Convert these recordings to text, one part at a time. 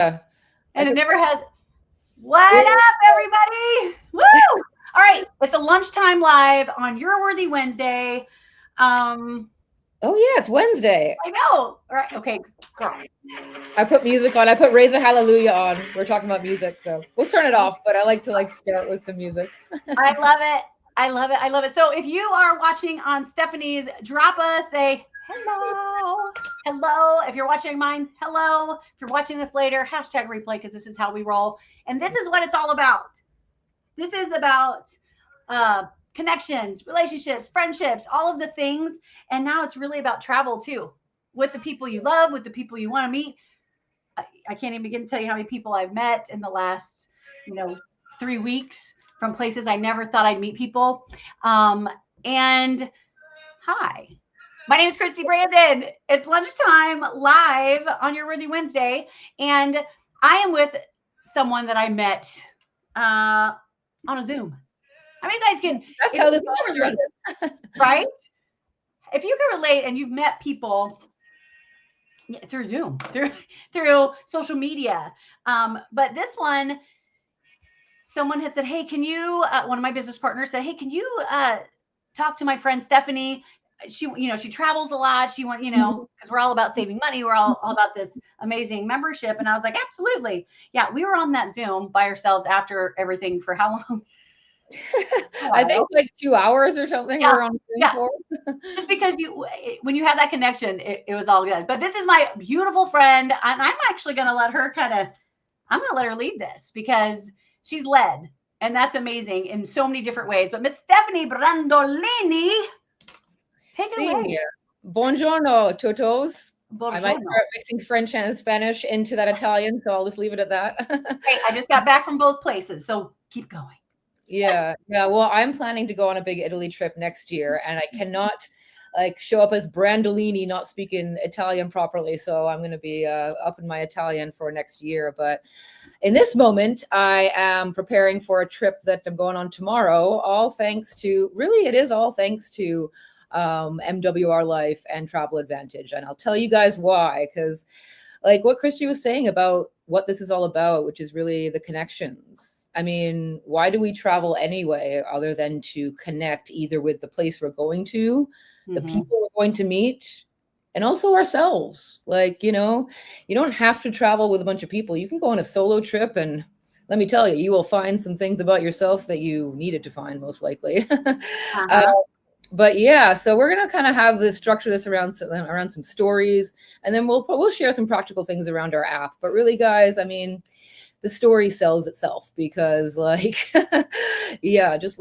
And it never has. What up, everybody? Woo! All right, it's a lunchtime live on Your Worthy Wednesday. Oh yeah, it's Wednesday. I know. All right, okay, girl. I put music on. I put Raise a Hallelujah on. We're talking about music, so we'll turn it off. But I like to start with some music. I love it. I love it. I love it. So if you are watching on Stephanie's, drop us a hello. Hello. If you're watching mine, hello. If you're watching this later, hashtag replay because this is how we roll. And this is what it's all about. This is about connections, relationships, friendships, all of the things. And now it's really about travel too, with the people you love, with the people you want to meet. I can't even begin to tell you how many people I've met in the last, 3 weeks from places I never thought I'd meet people. And hi, my name is Christy Brandon. It's lunchtime live on Your Worthy Wednesday. And I am with someone that I met on a Zoom. I mean, you guys can. That's how this all started. Right? If you can relate and you've met people through Zoom, through social media. But this one, someone had said, hey, can you, one of my business partners said, hey, can you talk to my friend Stephanie? She travels a lot. She went, because we're all about saving money. We're all about this amazing membership. And I was like, absolutely. Yeah, we were on that Zoom by ourselves after everything for how long? I think like 2 hours or something. Yeah, we're on Zoom for. Just because when you have that connection, it was all good. But this is my beautiful friend, and I'm actually going to let her I'm going to let her lead this because she's led, and that's amazing in so many different ways. But Miss Stephanie Brandolini, take it away. Buongiorno, Totos. Buongiorno. I might start mixing French and Spanish into that Italian, so I'll just leave it at that. Hey, I just got back from both places, so keep going. Yeah. Well, I'm planning to go on a big Italy trip next year, and I cannot show up as Brandolini not speaking Italian properly. So I'm going to be up in my Italian for next year. But in this moment, I am preparing for a trip that I'm going on tomorrow. All thanks to MWR Life and Travel Advantage, and I'll tell you guys why. Because like what Christy was saying about what this is all about, which is really the connections. I mean, why do we travel anyway, other than to connect either with the place we're going to, the people we're going to meet, and also ourselves? You don't have to travel with a bunch of people. You can go on a solo trip, and let me tell you, you will find some things about yourself that you needed to find, most likely. But yeah, so we're gonna kind of structure this around some stories, and then we'll share some practical things around our app. But really, guys, I mean, the story sells itself because just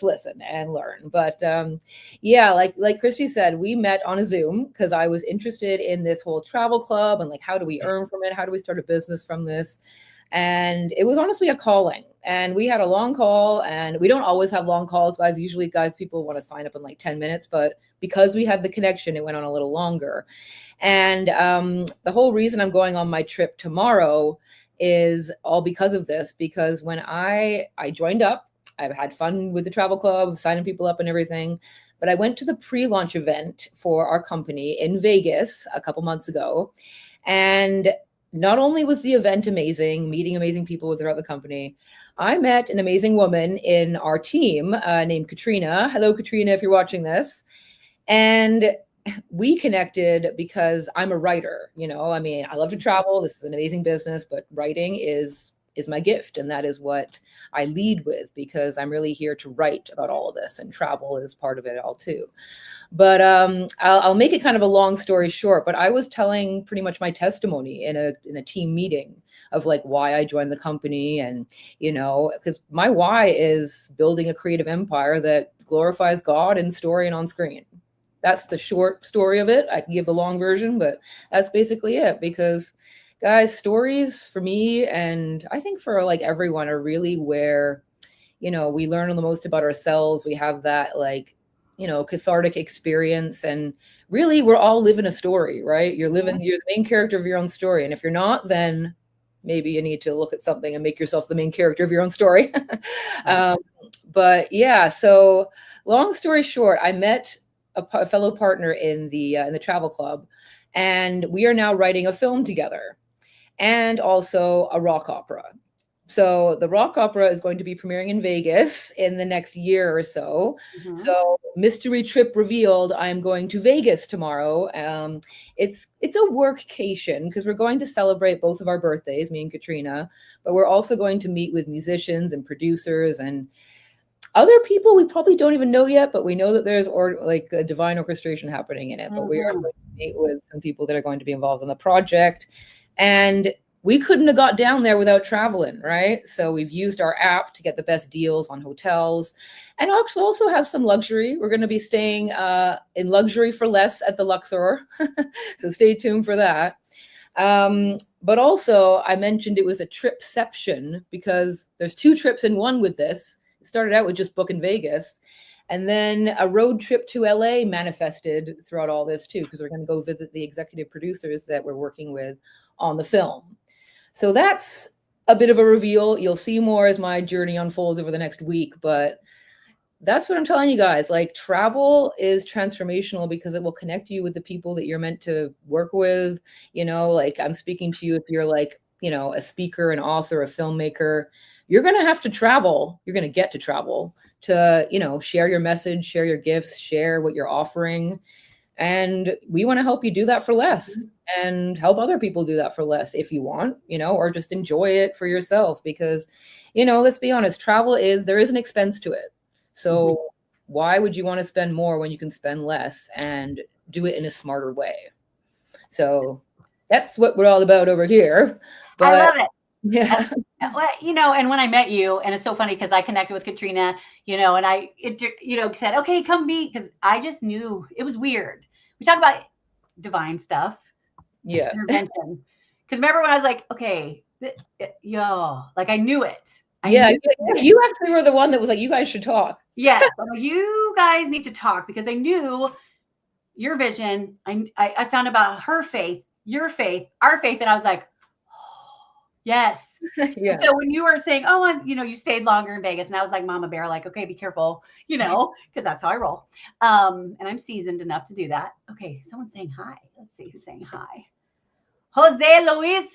listen and learn. But like Christy said, we met on a Zoom because I was interested in this whole travel club and how do we earn from it? How do we start a business from this? And it was honestly a calling. And we had a long call, and we don't always have long calls, guys. Usually, people want to sign up in 10 minutes, but because we had the connection, it went on a little longer. And the whole reason I'm going on my trip tomorrow is all because of this, because when I joined up, I've had fun with the travel club, signing people up and everything. But I went to the pre-launch event for our company in Vegas a couple months ago. And not only was the event amazing, meeting amazing people throughout the company, I met an amazing woman in our team named Katrina. Hello, Katrina, if you're watching this. And we connected because I'm a writer. I mean, I love to travel. This is an amazing business, but writing is my gift. And that is what I lead with, because I'm really here to write about all of this, and travel is part of it all too. But I'll make it kind of a long story short, but I was telling pretty much my testimony in a team meeting of why I joined the company. And, because my why is building a creative empire that glorifies God in story and on screen. That's the short story of it. I can give the long version, but that's basically it. Because, guys, stories for me, and I think for everyone, are really where, we learn the most about ourselves. We have that cathartic experience, and really we're all living a story, right? You're the main character of your own story. And if you're not, then maybe you need to look at something and make yourself the main character of your own story. But yeah, so long story short, I met a fellow partner in the travel club, and we are now writing a film together. and also a rock opera. So the rock opera is going to be premiering in Vegas in the next year or so. Mhm. So mystery trip revealed, I'm going to Vegas tomorrow. It's a workcation because we're going to celebrate both of our birthdays, me and Katrina, but we're also going to meet with musicians and producers and other people we probably don't even know yet, but we know that there's like a divine orchestration happening in it. But we are Mhm. going to meet with some people that are going to be involved in the project. And we couldn't have got down there without traveling, right? So we've used our app to get the best deals on hotels and also have some luxury. We're going to be staying in luxury for less at the Luxor. So stay tuned for that. But also, I mentioned it was a tripception because there's 2 trips in one with this. It started out with just booking Vegas. And then a road trip to LA manifested throughout all this too, because we're going to go visit the executive producers that we're working with on the film. So that's a bit of a reveal. You'll see more as my journey unfolds over the next week, but that's what I'm telling you guys. Like, travel is transformational because it will connect you with the people that you're meant to work with. You know, like I'm speaking to you if you're like, you know, a speaker, an author, a filmmaker, you're going to have to travel. You're going to get to travel to, you know, share your message, share your gifts, share what you're offering. And we want to help you do that for less and help other people do that for less if you want, you know, or just enjoy it for yourself because, you know, let's be honest, there is an expense to it. So why would you want to spend more when you can spend less and do it in a smarter way? So that's what we're all about over here. But I love it. yeah. Well, you know, and when I met you, and it's so funny because I connected with Katrina, you know, and you know, said, okay, come meet, because I just knew it was weird. We talk about divine stuff, Yeah. intervention. Because remember when I was like, okay, yo, like I knew it. Yeah, you actually were the one that was like, you guys should talk. Yes, you guys need to talk because I knew your vision. I found about her faith, your faith, our faith, and I was like, oh, yes. Yeah. So when you were saying, oh, you know, you stayed longer in Vegas, and I was like, Mama Bear, like, okay, be careful, you know, because that's how I roll. And I'm seasoned enough to do that. Okay, someone's saying hi. Let's see who's saying hi. Jose Luis.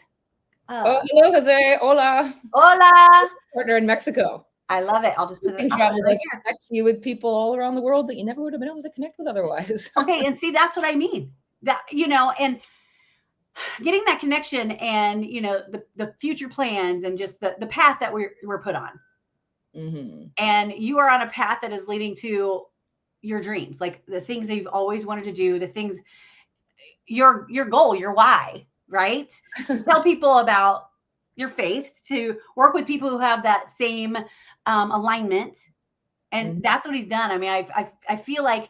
Oh, hello, Jose. Hola. Hola. Partner in Mexico. I love it. I'll just put it travel right here. Connects you with people all around the world that you never would have been able to connect with otherwise. Okay, and see, that's what I mean. That, you know, and getting that connection and, you know, the future plans and just the path that we're put on. Mm-hmm. And you are on a path that is leading to your dreams, like the things that you've always wanted to do, the things, your goal, your why, right? To tell people about your faith, to work with people who have that same alignment. And that's what he's done. I mean, I feel like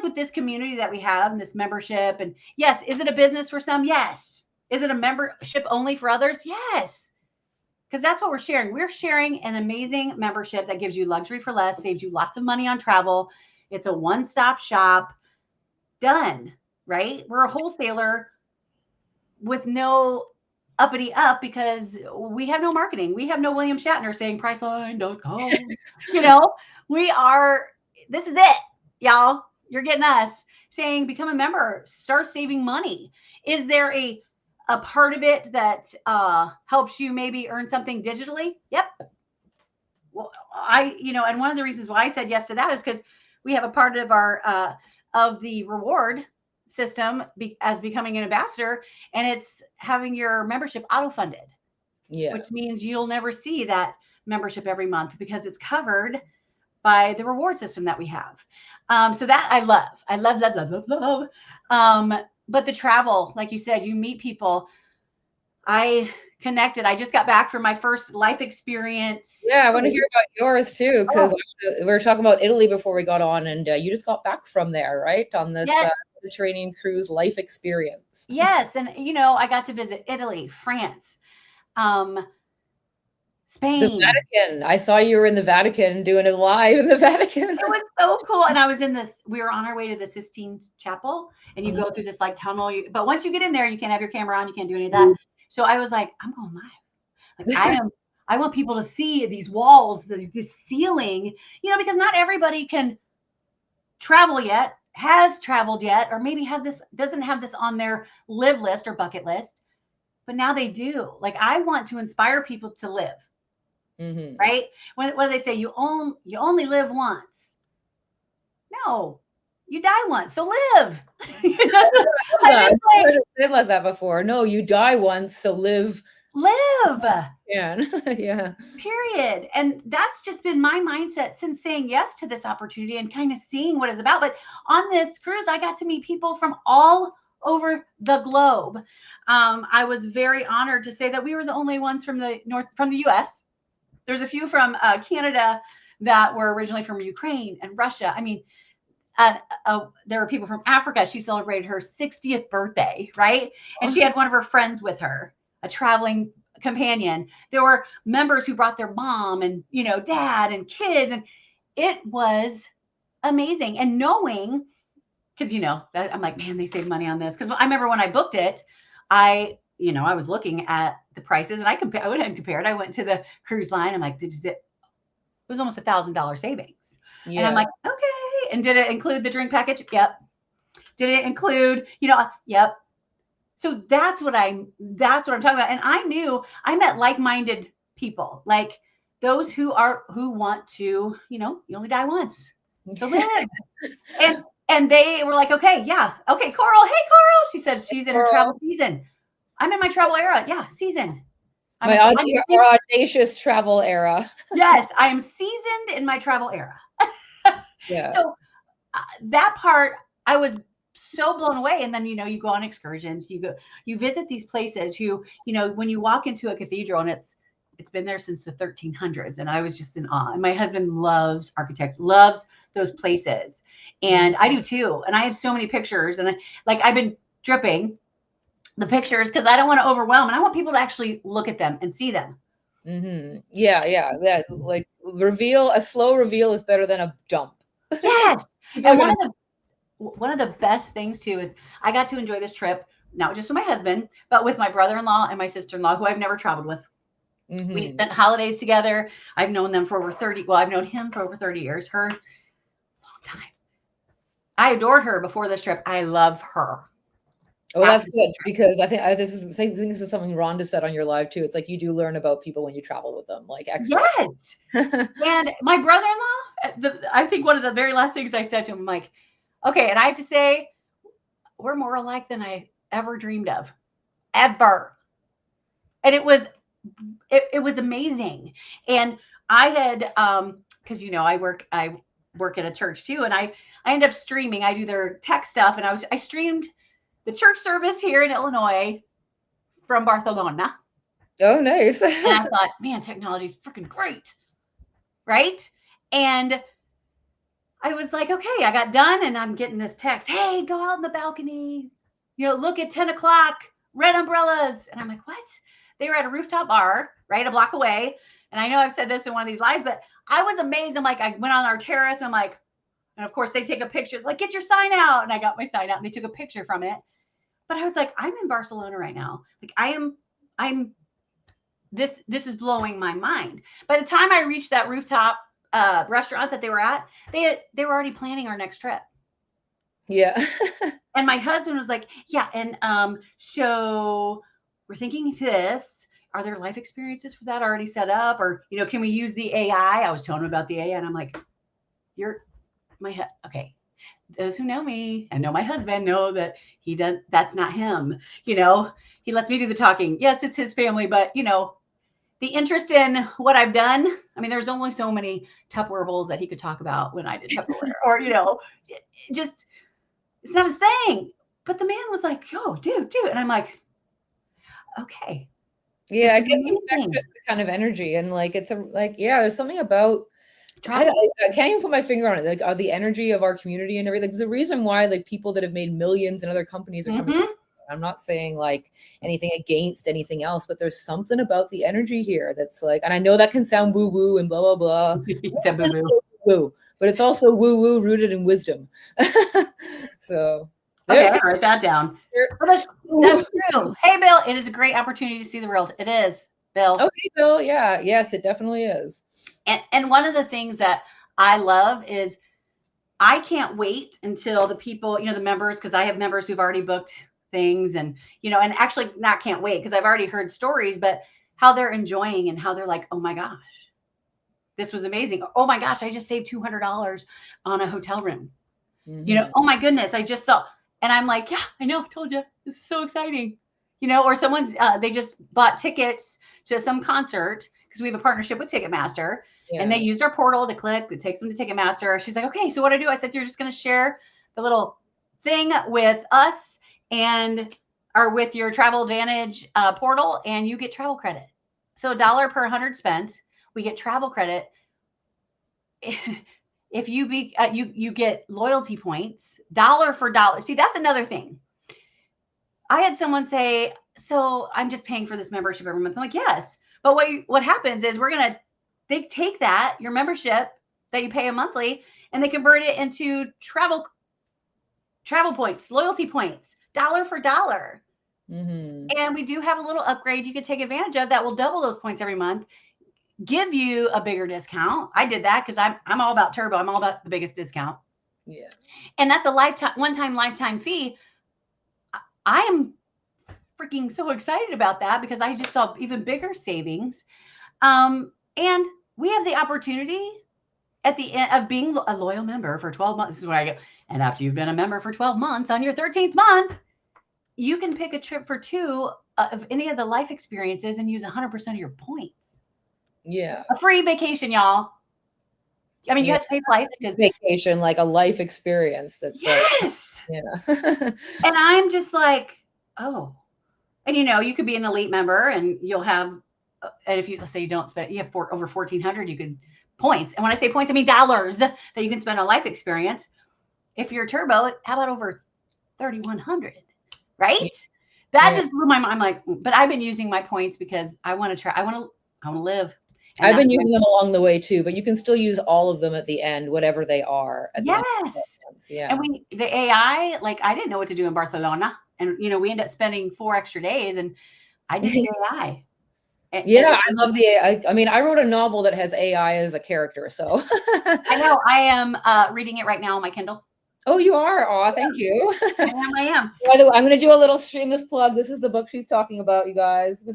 with this community that we have and this membership, and yes, is it a business for some? Yes. Is it a membership only for others? Yes. Because that's what we're sharing. We're sharing an amazing membership that gives you luxury for less, saves you lots of money on travel. It's a one-stop shop. Done, right? We're a wholesaler with no uppity up because we have no marketing. We have no William Shatner saying Priceline.com. You know, this is it, y'all. You're getting us saying become a member, start saving money. Is there a part of it that helps you maybe earn something digitally? Yep. Well, and one of the reasons why I said yes to that is because we have a part of our of the reward system as becoming an ambassador, and it's having your membership auto funded. Yeah. Which means you'll never see that membership every month because it's covered by the reward system that we have. So that I love. But the travel, like you said, you meet people. I connected. I just got back from my first life experience. Yeah, I want to hear about yours too, because we were talking about Italy before we got on, and you just got back from there, right? On this Mediterranean cruise life experience. Yes, and you know, I got to visit Italy, France, Spain. The Vatican. I saw you were in the Vatican doing it live in the Vatican. It was so cool. And I was we were on our way to the Sistine Chapel, and you go through this like tunnel. But once you get in there, you can't have your camera on. You can't do any of that. So I was like, I'm going live. Like I want people to see these walls, this ceiling, you know, because not everybody can travel yet, has traveled yet, or maybe doesn't have this on their live list or bucket list. but now they do. Like, I want to inspire people to live, right? What do they say? You only live once. No, you die once, so live. I did like that before. No, you die once, so live. Live. Yeah. Yeah. Period. And that's just been my mindset since saying yes to this opportunity and kind of seeing what it's about. But on this cruise, I got to meet people from all over the globe. I was very honored to say that we were the only ones from the US. There's a few from Canada that were originally from Ukraine and Russia. I mean, there were people from Africa. She celebrated her 60th birthday, right? And she had one of her friends with her, a traveling companion. There were members who brought their mom and, dad and kids. And it was amazing. And knowing, because, I'm like, man, they saved money on this. Because I remember when I booked it, I was looking at the prices and I went and compared. I went to the cruise line. I'm like, it was almost $1,000 savings. Yeah. And I'm like, okay. And did it include the drink package? Yep. Did it include, yep. So that's what I'm talking about. And I met like-minded people, like those who want to, you only die once. So live. and they were like, okay, yeah. Okay, Coral. Hey, Coral. She said she's in her travel season. I'm in my travel era. Yeah, season. My audacious travel era. Yes, I am seasoned in my travel era. Yeah. So that part, I was so blown away. And then, you go on excursions, you visit these places when you walk into a cathedral and it's been there since the 1300s. And I was just in awe. And my husband loves loves those places. And I do too. And I have so many pictures and I've been dripping the pictures because I don't want to overwhelm. And I want people to actually look at them and see them. Yeah. Like a slow reveal is better than a dump. Yes. And one of the best things too is I got to enjoy this trip, not just with my husband, but with my brother-in-law and my sister-in-law, who I've never traveled with. We spent holidays together. I've known them for over 30. Well, I've known him for over 30 years, her long time. I adored her before this trip. I love her. Oh, that's good because I think this is something Rhonda said on your live too. It's like you do learn about people when you travel with them, like extra. Yes. And my brother-in-law, I think one of the very last things I said to him, I'm like, okay, and I have to say, we're more alike than I ever dreamed of, ever. And it was amazing. And I had, because I work at a church too, and I end up streaming. I do their tech stuff, and I streamed the church service here in Illinois from Barcelona. Oh, nice. And I thought, man, technology is freaking great. Right? And I was like, okay, I got done and I'm getting this text. Hey, go out on the balcony. Look at 10 o'clock, red umbrellas. And I'm like, what? They were at a rooftop bar, right? A block away. And I know I've said this in one of these lives, but I was amazed. I'm like, I went on our terrace and I'm like, and of course they take a picture, like, get your sign out. And I got my sign out and they took a picture from it. But I was like, I'm in Barcelona right now. Like this is blowing my mind. By the time I reached that rooftop restaurant that they were at, they were already planning our next trip. Yeah. And my husband was like, yeah. And so we're thinking this. Are there life experiences for that already set up? Or, can we use the AI? I was telling him about the AI and I'm like, okay. Those who know me and know my husband know that that's not him. He lets me do the talking. Yes, it's his family, but the interest in what I've done. I mean, there's only so many Tupperware bowls that he could talk about when I did Tupperware or, just, it's not a thing. But the man was like, yo, dude. And I'm like, okay. Yeah, it gets infectious, the kind of energy. And there's something about, I can't even put my finger on it. Like the energy of our community and everything. There's a reason why people that have made millions in other companies are coming. I'm not saying anything against anything else, but there's something about the energy here that's and I know that can sound woo woo and blah blah blah. Woo, but it's also woo woo rooted in wisdom. So okay, I'll write that down. That's true. Hey, Bill, it is a great opportunity to see the world. It is, Bill. Okay, Bill. Yeah, yes, it definitely is. And one of the things that I love is I can't wait until the people, the members, because I have members who've already booked things. And, and actually not can't wait because I've already heard stories, but how they're enjoying and how they're like, oh my gosh, this was amazing. Oh my gosh, I just saved $200 on a hotel room. Oh my goodness, I just saw. And I'm like, yeah, I know, I told you. This is so exciting. Or someone, they just bought tickets to some concert because we have a partnership with Ticketmaster. Yeah. And they used our portal to click. It takes them to Ticketmaster. She's like, okay, so what do? I said, you're just going to share the little thing with us or with your Travel Advantage portal, and you get travel credit. So $1 per 100 spent, we get travel credit. If you you get loyalty points, dollar for dollar. See, that's another thing. I had someone say, so I'm just paying for this membership every month. I'm like, yes. But what happens is they take that, your membership that you pay a monthly, and they convert it into travel points, loyalty points, dollar for dollar. And we do have a little upgrade you can take advantage of that will double those points every month, give you a bigger discount. I did that because I'm all about turbo. I'm all about the biggest discount. Yeah. And that's a one-time lifetime fee. I am freaking so excited about that because I just saw even bigger savings. And we have the opportunity at the end of being a loyal member for 12 months. This is where I go. And after you've been a member for 12 months, on your 13th month, you can pick a trip for 2 of any of the life experiences and use 100% of your points. Yeah. A free vacation, y'all. I mean, you have to pay flights because vacation, like a life experience. That's yes. And I'm just like, oh, and you could be an elite member and you'll have, and if let's say you don't spend, you have over 1,400, you could points. And when I say points, I mean dollars that you can spend on life experience. If you're turbo, how about over 3,100, right? That just blew my mind. I'm like, but I've been using my points because I want to try. I want to live. And I've been using them along the way too, but you can still use all of them at the end, whatever they are. Yes. Yeah. And the AI, like I didn't know what to do in Barcelona, and we end up spending 4 extra days, and I did the AI. I love the AI. I mean, I wrote a novel that has AI as a character, so I know. I am reading it right now on my Kindle. Oh, you are? Oh, thank you. I am. By the way, I'm going to do a little shameless plug. This is the book she's talking about, you guys.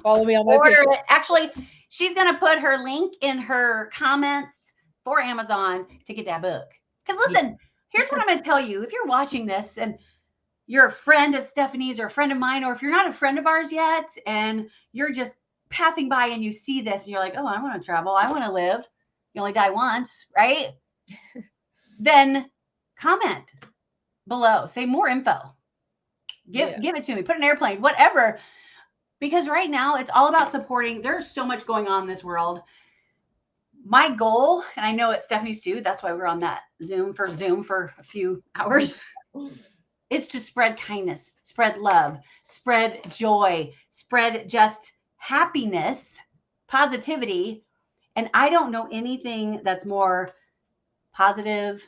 Follow me on my order it. Actually, she's going to put her link in her comments for Amazon to get that book. Because listen, here's what I'm going to tell you. If you're watching this and you're a friend of Stephanie's or a friend of mine, or if you're not a friend of ours yet and you're just passing by and you see this and you're like, oh, I want to travel. I want to live. You only die once, right? Then comment below, say more info, give it to me, put an airplane, whatever, because right now it's all about supporting. There's so much going on in this world. My goal, and I know it's Stephanie's too, that's why we're on that Zoom for a few hours, is to spread kindness, spread love, spread joy, spread just happiness, positivity. And I don't know anything that's more positive,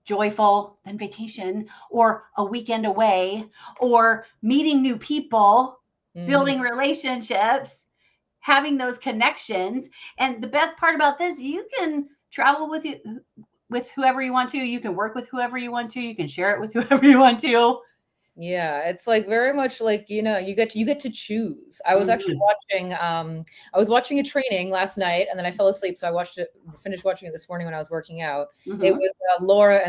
joyful than vacation, or a weekend away, or meeting new people, building relationships, having those connections. And the best part about this, you can travel with whoever you want to. You can work with whoever you want to. You can share it with whoever you want to. Yeah, it's like very much like, you get to choose. I was actually watching a training last night and then I fell asleep. So I finished watching it this morning when I was working out. It was Laura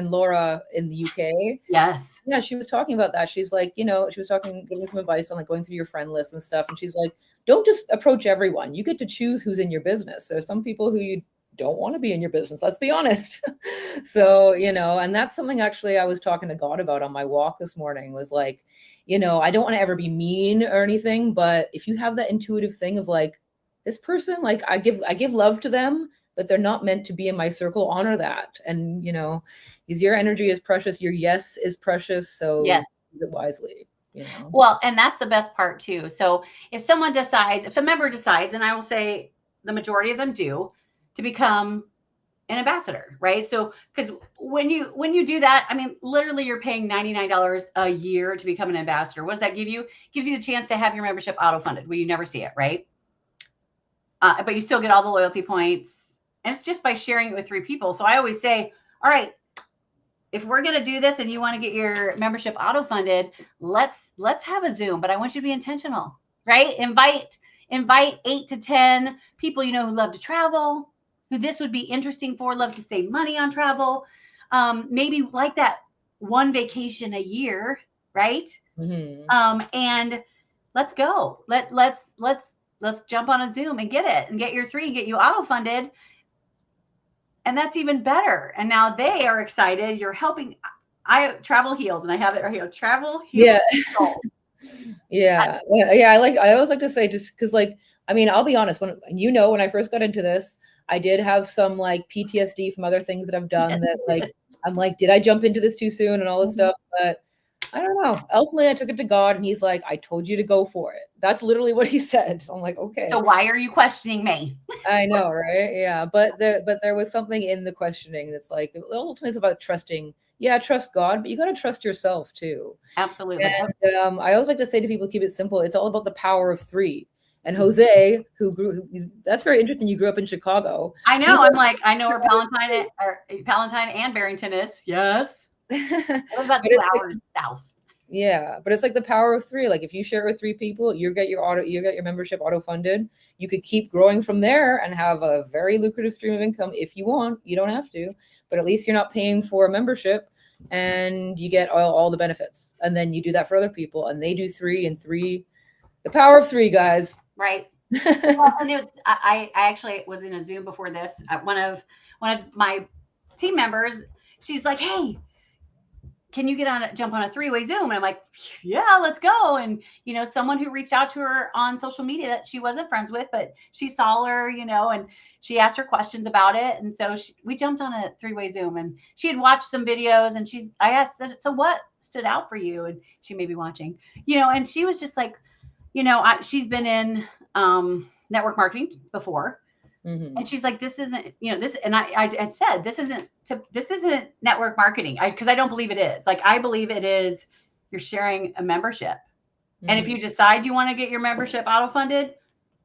in the UK. Yes. Yeah, she was talking about that. She's like, she was giving some advice on like going through your friend list and stuff. And she's like, don't just approach everyone. You get to choose who's in your business. There's some people who you don't want to be in your business. Let's be honest. So, and that's something actually I was talking to God about on my walk this morning was like, I don't want to ever be mean or anything, but if you have that intuitive thing of like, this person, like I give love to them, but they're not meant to be in my circle, honor that. And, because your energy is precious. Your yes is precious. So use it wisely. Well, and that's the best part too. So if a member decides, and I will say the majority of them do, to become an ambassador, right? So, because when you do that, I mean, literally you're paying $99 a year to become an ambassador. What does that give you? It gives you the chance to have your membership auto-funded where you never see it, right? But you still get all the loyalty points. And it's just by sharing it with 3 people. So I always say, all right, if we're going to do this and you want to get your membership auto funded, let's have a Zoom, but I want you to be intentional, right? Invite 8 to 10 people you know who love to travel, who this would be interesting for, love to save money on travel. Maybe like that one vacation a year, right? And let's go. Let's jump on a Zoom and get it and get your 3 and get you auto funded. And that's even better. And now they are excited. You're helping. I travel heals, and I have it right here. Travel heals. Yeah. Yeah. I always like to say, just because, like, I mean, I'll be honest, when I first got into this, I did have some like PTSD from other things that I've done that, like, I'm like, did I jump into this too soon and all this stuff? But I don't know. Ultimately, I took it to God, and he's like, I told you to go for it. That's literally what he said. So I'm like, okay. So why are you questioning me? I know, right? Yeah. But there was something in the questioning that's like, ultimately it's about trusting. Yeah, trust God, but you got to trust yourself too. Absolutely. And I always like to say to people, keep it simple. It's all about the power of 3. And Jose, that's very interesting. You grew up in Chicago. I know. I'm like, I know where Palatine and Barrington is. Yes. It was about 2 hours south. Yeah, but it's like the power of 3. Like if you share with 3 people, you get your membership auto funded. You could keep growing from there and have a very lucrative stream of income if you want. You don't have to, but at least you're not paying for a membership, and you get all the benefits. And then you do that for other people, and they do 3 and 3. The power of 3, guys. Right. Well, and I actually was in a Zoom before this. One of my team members, she's like, hey, can you jump on a 3-way Zoom? And I'm like, yeah, let's go. And, someone who reached out to her on social media that she wasn't friends with, but she saw her, and she asked her questions about it. And so we jumped on a 3-way Zoom, and she had watched some videos, and I asked, so what stood out for you? And she may be watching, and she was just like, she's been in network marketing before. And she's like, this isn't, this, and I had said, this isn't network marketing, because I don't believe it is. Like, I believe it is, you're sharing a membership. And if you decide you want to get your membership auto funded,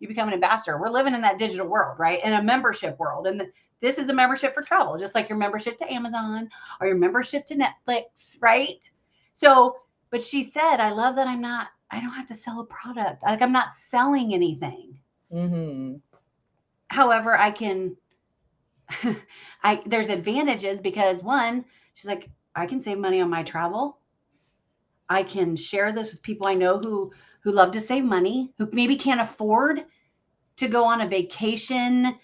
you become an ambassador. We're living in that digital world, right? In a membership world. And this is a membership for travel, just like your membership to Amazon or your membership to Netflix, right? So, but she said, I love that I don't have to sell a product. Like, I'm not selling anything. However, there's advantages because, one, she's like, I can save money on my travel. I can share this with people I know who love to save money, who maybe can't afford to go on a vacation,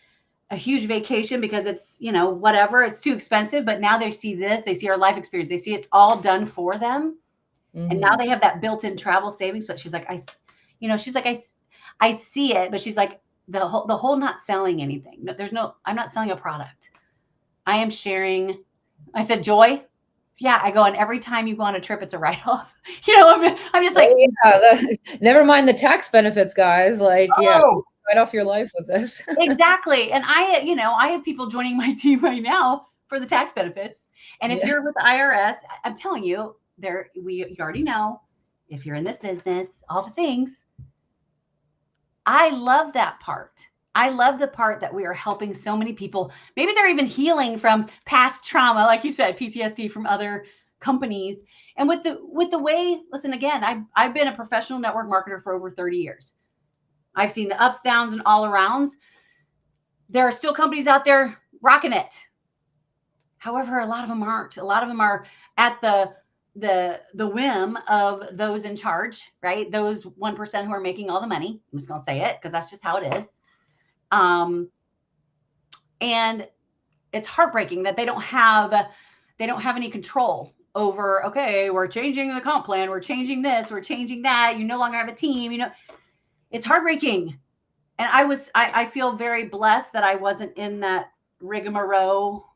a huge vacation, because it's, whatever, it's too expensive. But now they see this, they see our life experience. They see it's all done for them. And now they have that built-in travel savings. But she's like, I see it, but she's like, the whole not selling anything. I'm not selling a product. I am sharing. I said, joy. Yeah. I go, and every time you go on a trip, it's a write-off. I'm just like, never mind the tax benefits, guys. Like, yeah, write off your life with this. Exactly. And I have people joining my team right now for the tax benefits. And if you're with the IRS, I'm telling you, you already know, if you're in this business, all the things. I love that part. I love the part that we are helping so many people. Maybe they're even healing from past trauma, like you said, PTSD from other companies. And with the way, listen, again, I've been a professional network marketer for over 30 years. I've seen the ups, downs, and all arounds. There are still companies out there rocking it. However, a lot of them aren't. A lot of them are at the whim of those in charge, right? Those 1% who are making all the money. I'm just going to say it because that's just how it is. And it's heartbreaking that they don't have any control over, okay, we're changing the comp plan. We're changing this, we're changing that. You no longer have a team, it's heartbreaking. And I feel very blessed that I wasn't in that rigmarole.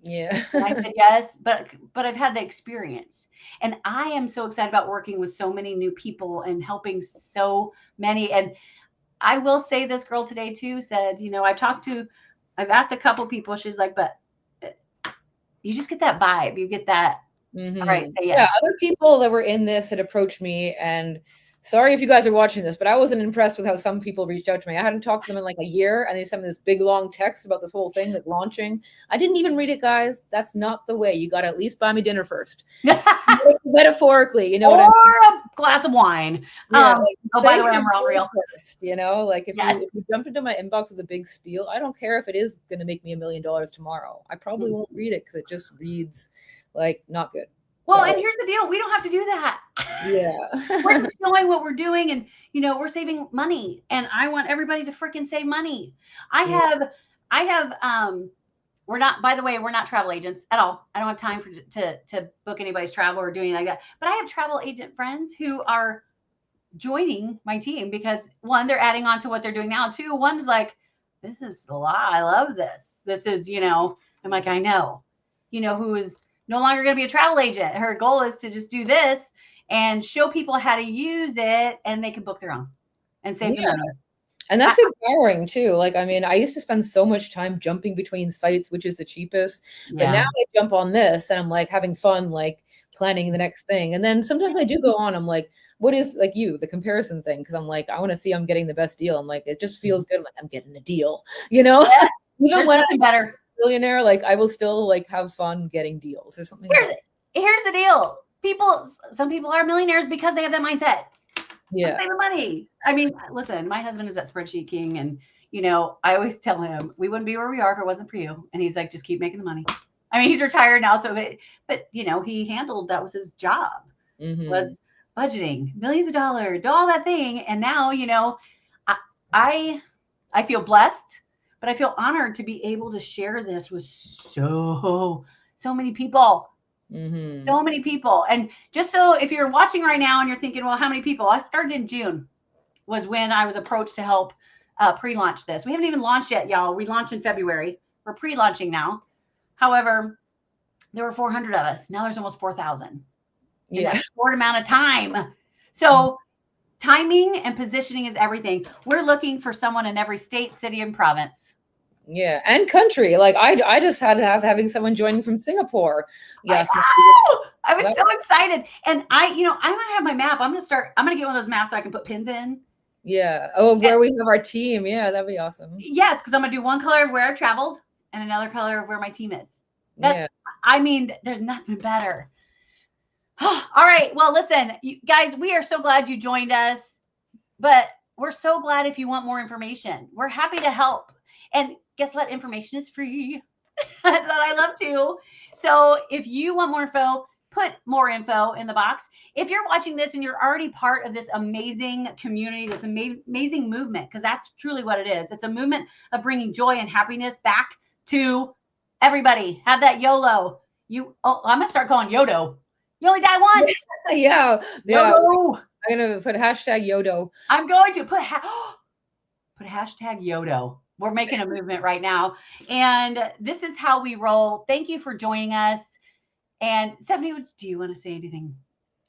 Yeah. I said yes, but I've had the experience, and I am so excited about working with so many new people and helping so many. And I will say, this girl today too said, I've asked a couple people. She's like, but you just get that vibe. You get that. All right. Say yes. Yeah. Other people that were in this had approached me, and Sorry if you guys are watching this, but I wasn't impressed with how some people reached out to me. I hadn't talked to them in like a year, and they sent me this big long text about this whole thing that's launching. I didn't even read it, guys. That's not the way. You got to at least buy me dinner first. Metaphorically, you know what I mean? Or a glass of wine. Yeah, Oh, by the way, I'm real. First, you know, like if Yes. you jump into my inbox with a big spiel, I don't care if it is going to make me $1 million tomorrow. I probably won't read it because it just reads like not good. Well, and here's the deal. We don't have to do that. Yeah. We're just doing what we're doing, and we're saving money, and I want everybody to freaking save money. I have we're not, by the way, we're not travel agents at all. I don't have time to book anybody's travel or do anything like that. But I have travel agent friends who are joining my team because, one, they're adding on to what they're doing now. Two, one's like, this is a lot. I love this. This is, I'm like, I know, who is no longer going to be a travel agent. Her goal is to just do this and show people how to use it, and they can book their own and save the money. And that's empowering too. Like, I mean, I used to spend so much time jumping between sites, which is the cheapest. But now I jump on this and I'm like having fun, like planning the next thing. And then sometimes I do go on, I'm like, what is like the comparison thing? Because I'm like, I want to see I'm getting the best deal. I'm like, it just feels good. I'm like, I'm getting a deal, Yeah. Even when I'm better billionaire, like I will still like have fun getting deals or something. Here's the deal. Some people are millionaires because they have that mindset. Yeah. Save the money. I mean, listen, my husband is that spreadsheet king, and I always tell him we wouldn't be where we are if it wasn't for you. And he's like, just keep making the money. I mean, he's retired now, but he handled, that was his job, was budgeting millions of dollars, do all that thing. And now, I feel blessed, but I feel honored to be able to share this with so many people. So many people. And just so if you're watching right now and you're thinking, well, how many people? I started in June was when I was approached to help pre-launch this. We haven't even launched yet, y'all. We launched in February. We're pre-launching now. However, there were 400 of us. Now there's almost 4,000 in that short amount of time. So timing and positioning is everything. We're looking for someone in every state, city, and province. Yeah, and country. Like I just had to having someone joining from Singapore. Yes, I was so excited, and I'm gonna have my map. I'm gonna get one of those maps so I can put pins in. Yeah. Oh, where we have our team. Yeah, that'd be awesome. Yes, because I'm gonna do one color of where I traveled and another color of where my team is. I mean, there's nothing better. All right. Well, listen, you guys, we are so glad you joined us, but we're so glad if you want more information. We're happy to help. And guess what? Information is free. That I love to. So if you want more info, put more info in the box. If you're watching this and you're already part of this amazing community, this amazing movement, because that's truly what it is. It's a movement of bringing joy and happiness back to everybody. Have that YOLO. I'm going to start calling Yodo. You only die once. Yeah. YOLO. I'm going to put hashtag Yodo. I'm going to put hashtag Yodo. We're making a movement right now. And this is how we roll. Thank you for joining us. And Stephanie, do you want to say anything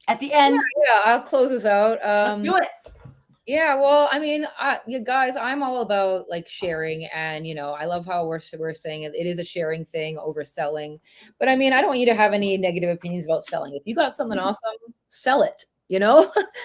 at the end? Yeah, I'll close this out. Let's do it. Yeah, well, I mean, you guys, I'm all about like sharing, and I love how we're saying it is a sharing thing over selling. But I mean, I don't want you to have any negative opinions about selling. If you got something awesome, sell it.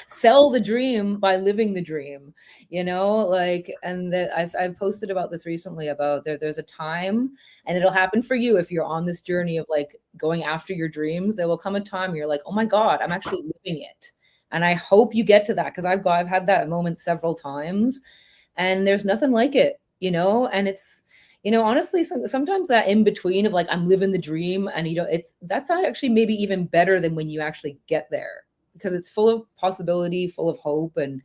Sell the dream by living the dream. And I've posted about this recently about there's a time, and it'll happen for you if you're on this journey of like going after your dreams. There will come a time you're like, oh my God, I'm actually living it. And I hope you get to that, because I've had that moment several times, and there's nothing like it, and it's, honestly, sometimes that in between of like, I'm living the dream, and that's not actually maybe even better than when you actually get there, because it's full of possibility, full of hope, and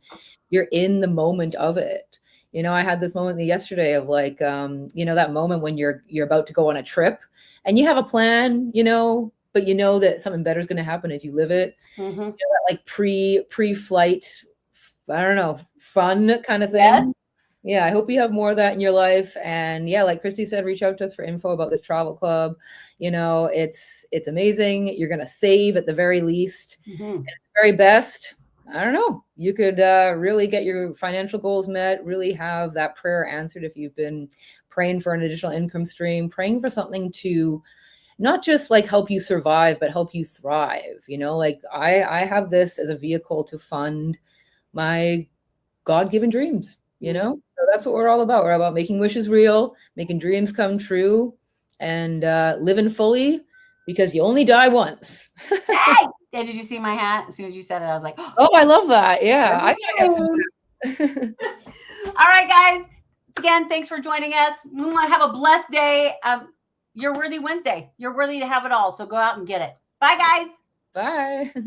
you're in the moment of it. I had this moment yesterday of like, that moment when you're about to go on a trip and you have a plan, but that something better is going to happen if you live it. That like pre-flight, I don't know, fun kind of thing. Yes. Yeah, I hope you have more of that in your life. And yeah, like Christy said, reach out to us for info about this travel club. It's amazing. You're going to save at the very least. At the very best, I don't know, you could really get your financial goals met, really have that prayer answered if you've been praying for an additional income stream, praying for something to not just like help you survive, but help you thrive. Like I have this as a vehicle to fund my God-given dreams, you know? So that's what we're all about. We're about making wishes real, making dreams come true, and living fully, because you only die once. Hey! Yeah, did you see my hat? As soon as you said it, I was like, Oh, I love that. Yeah, I gotta get some. All right, guys. Again, thanks for joining us. Have a blessed day. You're worthy Wednesday. You're worthy to have it all. So go out and get it. Bye, guys. Bye.